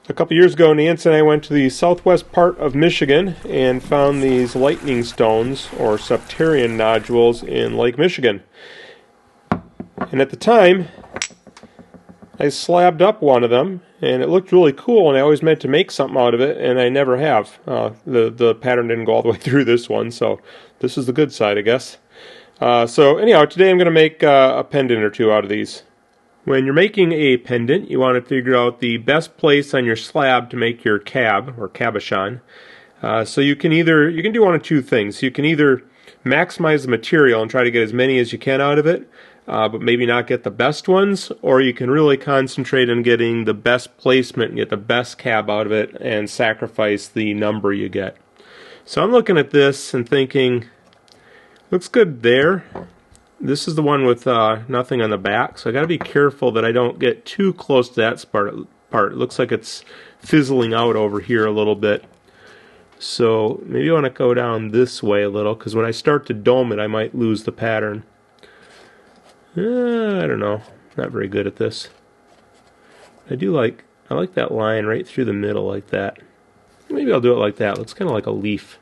A couple years ago, Nancy and I went to the southwest part of Michigan and found these lightning stones, or septarian nodules, in Lake Michigan. And at the time, I slabbed up one of them, and it looked really cool, and I always meant to make something out of it, and I never have. The pattern didn't go all the way through this one, so this is the good side, I guess. So anyhow, today I'm going to make a pendant or two out of these. When you're making a pendant, you want to figure out the best place on your slab to make your cab, or cabochon. So you can do one of two things. You can either maximize the material and try to get as many as you can out of it, but maybe not get the best ones, or you can really concentrate on getting the best placement and get the best cab out of it and sacrifice the number you get. So I'm looking at this and thinking, looks good there. This is the one with nothing on the back, so I got to be careful that I don't get too close to that part. It looks like it's fizzling out over here a little bit. So maybe I want to go down this way a little, because when I start to dome it, I might lose the pattern. I don't know. Not very good at this. I like that line right through the middle like that. Maybe I'll do it like that. It looks kind of like a leaf.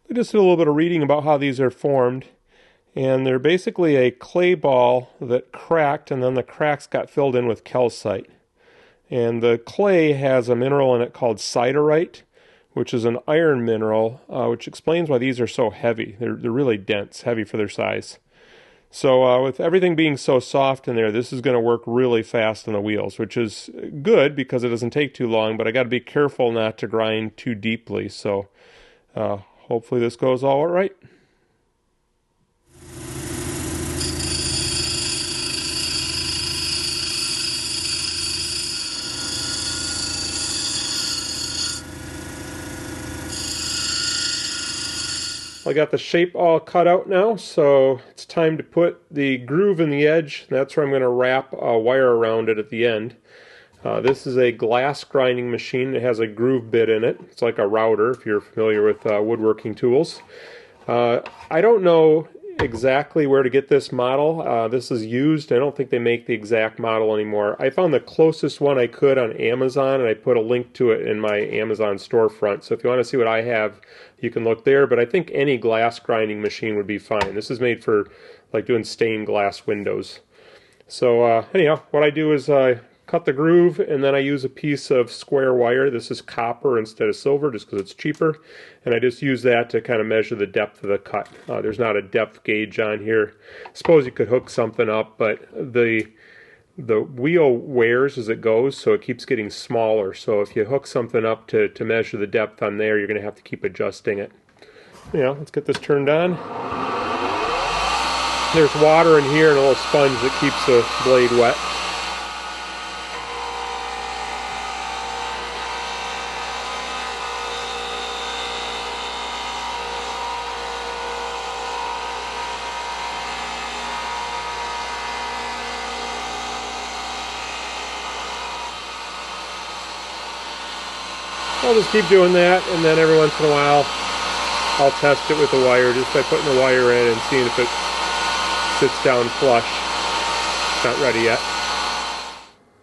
I just did a little bit of reading about how these are formed, and they're basically a clay ball that cracked, and then the cracks got filled in with calcite. And the clay has a mineral in it called siderite, which is an iron mineral, which explains why these are so heavy. They're really dense, heavy for their size. So with everything being so soft in there, this is going to work really fast on the wheels, which is good because it doesn't take too long, but I got to be careful not to grind too deeply. So hopefully this goes all right. I got the shape all cut out now, so it's time to put the groove in the edge. That's where I'm going to wrap a wire around it at the end. This is a glass grinding machine. It has a groove bit in it. It's like a router if you're familiar with woodworking tools. I don't know exactly where to get this model. This is used. I don't think they make the exact model anymore. I found the closest one I could on Amazon, and I put a link to it in my Amazon storefront. So if you want to see what I have, you can look there. But I think any glass grinding machine would be fine. This is made for like doing stained glass windows. So anyhow, what I do is cut the groove, and then I use a piece of square wire. This is copper instead of silver just because it's cheaper, and I just use that to kind of measure the depth of the cut. There's not a depth gauge on here. I suppose you could hook something up, but the wheel wears as it goes, so it keeps getting smaller. So if you hook something up to measure the depth on there, you're going to have to keep adjusting it. Let's get this turned on. There's water in here and a little sponge that keeps the blade wet. I'll just keep doing that, and then every once in a while I'll test it with the wire just by putting the wire in and seeing if it sits down flush. It's not ready yet.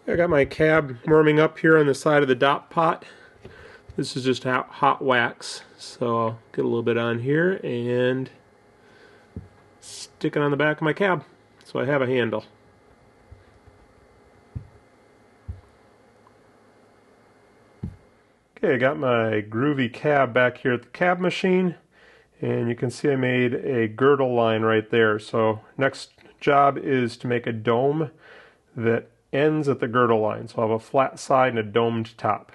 I got my cab warming up here on the side of the dot pot. This is just hot wax, so I'll get a little bit on here and stick it on the back of my cab so I have a handle. Okay, I got my groovy cab back here at the cab machine, and you can see I made a girdle line right there. So next job is to make a dome that ends at the girdle line. So I'll have a flat side and a domed top.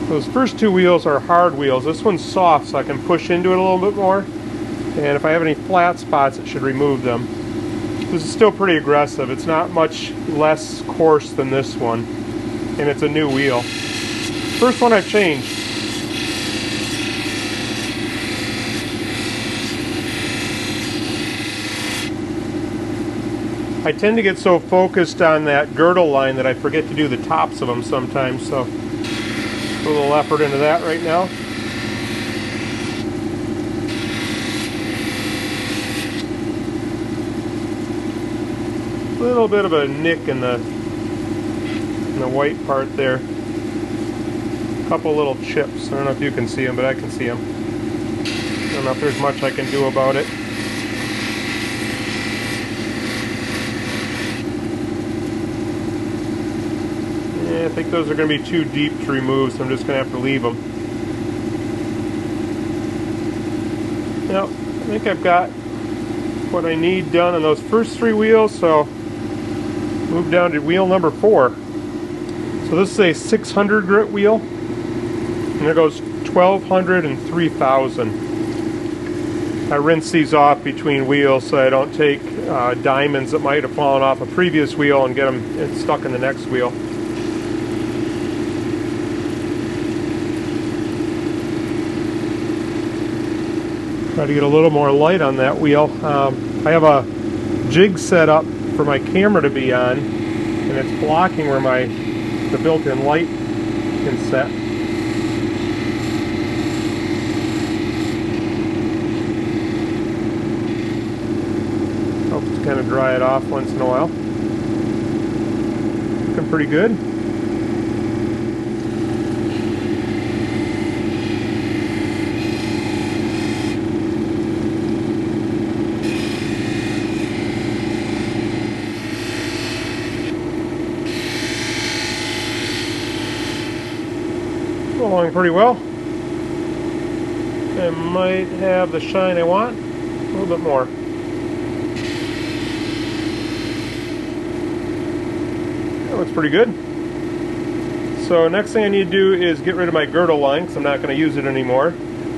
Those first two wheels are hard wheels. This one's soft, so I can push into it a little bit more. And if I have any flat spots, it should remove them. This is still pretty aggressive. It's not much less coarse than this one. And it's a new wheel. First one I've changed. I tend to get so focused on that girdle line that I forget to do the tops of them sometimes, so put a little effort into that right now. A little bit of a nick in the white part there. A couple little chips. I don't know if you can see them, but I can see them. I don't know if there's much I can do about it. I think those are going to be too deep to remove, so I'm just going to have to leave them. Now, I think I've got what I need done on those first three wheels, so move down to wheel number 4. So this is a 600 grit wheel, and there goes 1200 and 3000. I rinse these off between wheels so I don't take diamonds that might have fallen off a previous wheel and get them stuck in the next wheel. Try to get a little more light on that wheel. I have a jig set up for my camera to be on, and it's blocking where the built-in light can set. Helps to kind of dry it off once in a while. Looking pretty good. Along pretty well. I might have the shine I want, a little bit more. That looks pretty good. So next thing I need to do is get rid of my girdle line, because I'm not going to use it anymore.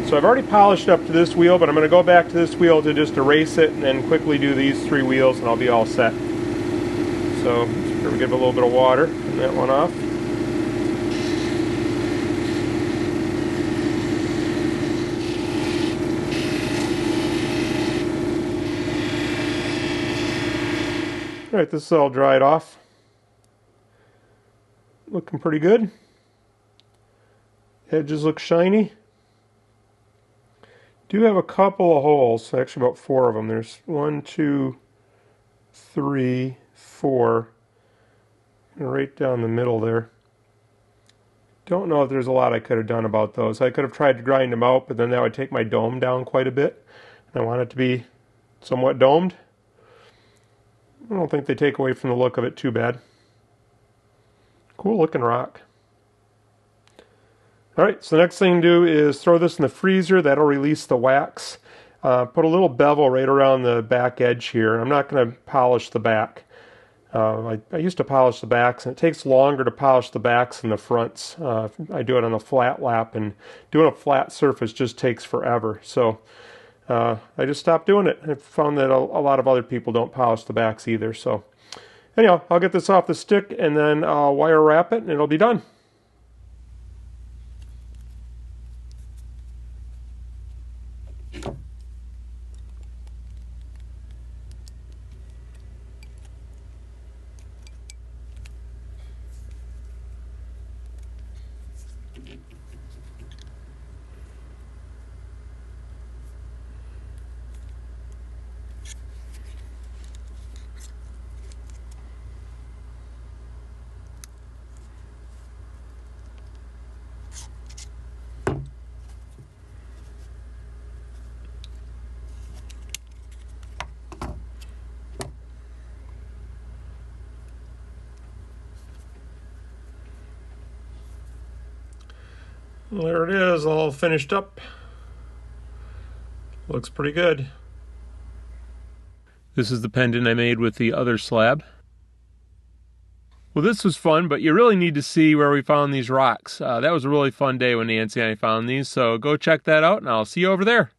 So I've already polished up to this wheel, but I'm going to go back to this wheel to just erase it and then quickly do these 3 wheels and I'll be all set. So just give it a little bit of water and that one off. Alright, this is all dried off. Looking pretty good. Edges look shiny. Do have a couple of holes, actually about 4 of them. There's 1, 2, 3, 4. Right down the middle there. Don't know if there's a lot I could have done about those. I could have tried to grind them out, but then that would take my dome down quite a bit. I want it to be somewhat domed. I don't think they take away from the look of it too bad. Cool looking rock. Alright, so the next thing to do is throw this in the freezer. That'll release the wax. Put a little bevel right around the back edge here. I'm not going to polish the back. I used to polish the backs, and it takes longer to polish the backs than the fronts. I do it on a flat lap, and doing a flat surface just takes forever. So I just stopped doing it. I found that a lot of other people don't polish the backs either. So anyhow, I'll get this off the stick and then I'll wire wrap it and it'll be done. Well, there it is, all finished up. Looks pretty good. This is the pendant I made with the other slab. Well, this was fun, but you really need to see where we found these rocks. That was a really fun day when Nancy and I found these, so go check that out, and I'll see you over there.